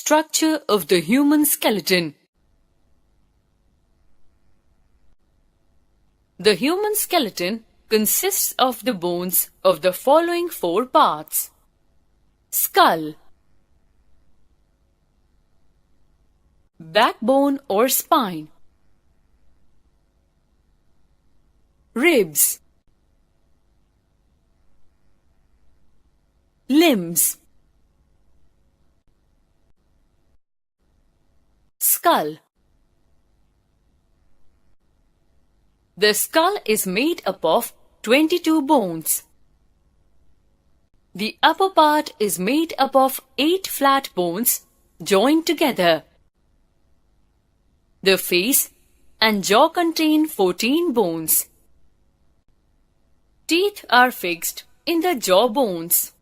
Structure of the human skeleton. The human skeleton consists of the bones of the following four parts: skull, backbone or spine, ribs, limbs. Skull. The skull is made up of 22 bones. The upper part is made up of 8 flat bones joined together. The face and jaw contain 14 bones. Teeth are fixed in the jaw bones.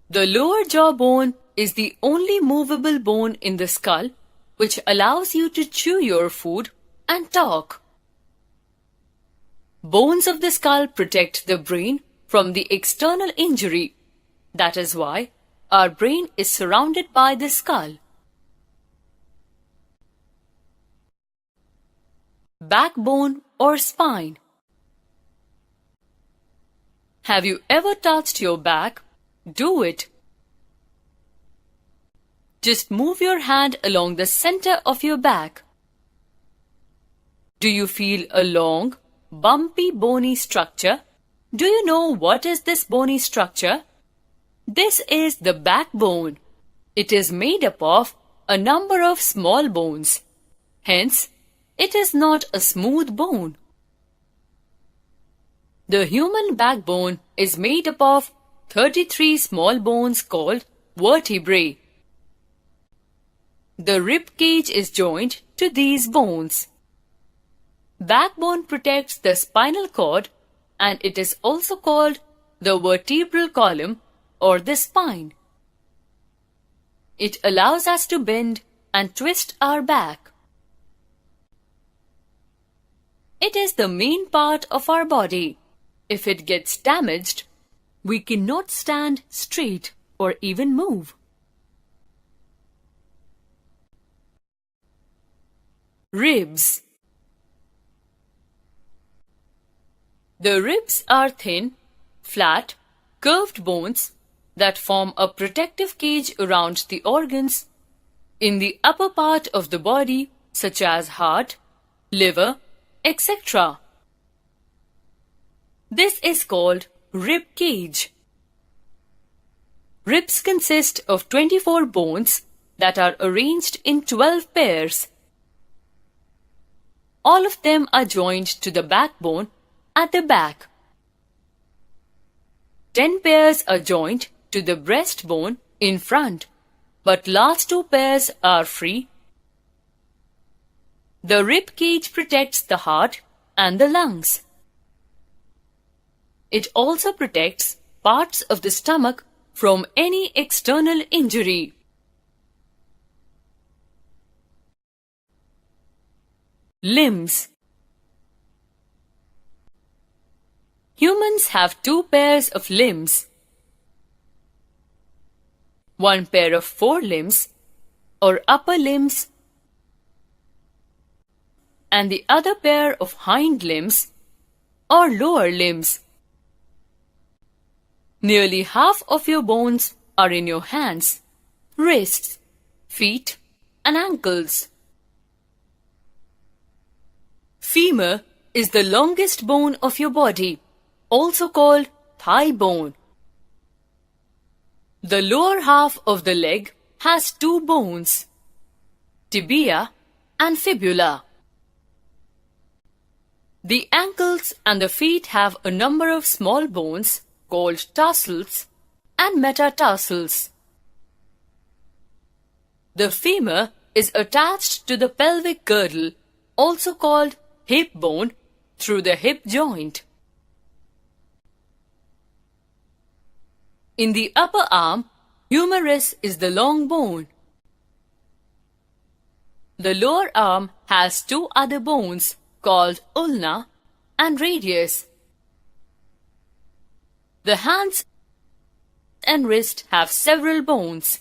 The lower jaw bone is the only movable bone in the skull, which allows you to chew your food and talk. Bones of the skull protect the brain from the external injury. That is why our brain is surrounded by the skull. Backbone or spine. Have you ever touched your back? Do it. Just move your hand along the center of your back. Do you feel a long, bumpy, bony structure? Do you know what is this bony structure? This is the backbone. It is made up of a number of small bones. Hence, it is not a smooth bone. The human backbone is made up of 33 small bones called vertebrae. The rib cage is joined to these bones. Backbone protects the spinal cord, and it is also called the vertebral column or the spine. It allows us to bend and twist our back. It is the main part of our body. If it gets damaged, we cannot stand straight or even move. Ribs. The ribs are thin, flat, curved bones that form a protective cage around the organs in the upper part of the body, such as heart, liver, etc. This is called rib cage. Ribs consist of 24 bones that are arranged in 12 pairs. All of them are joined to the backbone at the back. 10 pairs are joined to the breastbone in front, but last 2 pairs are free. The rib cage protects the heart and the lungs. It also protects parts of the stomach from any external injury. Limbs. Humans have 2 pairs of limbs. One pair of 4 limbs or upper limbs and the other pair of hind limbs or lower limbs. Nearly half of your bones are in your hands, wrists, feet and ankles. Femur is the longest bone of your body, also called thigh bone. The lower half of the leg has 2 bones, tibia and fibula. The ankles and the feet have a number of small bones called tarsals and metatarsals. The femur is attached to the pelvic girdle, also called hip bone, through the hip joint. In the upper arm, humerus is the long bone. The lower arm has 2 other bones called ulna and radius. The hands and wrist have several bones.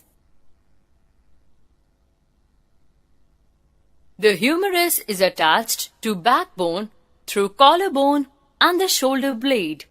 The humerus is attached to backbone through collarbone and the shoulder blade.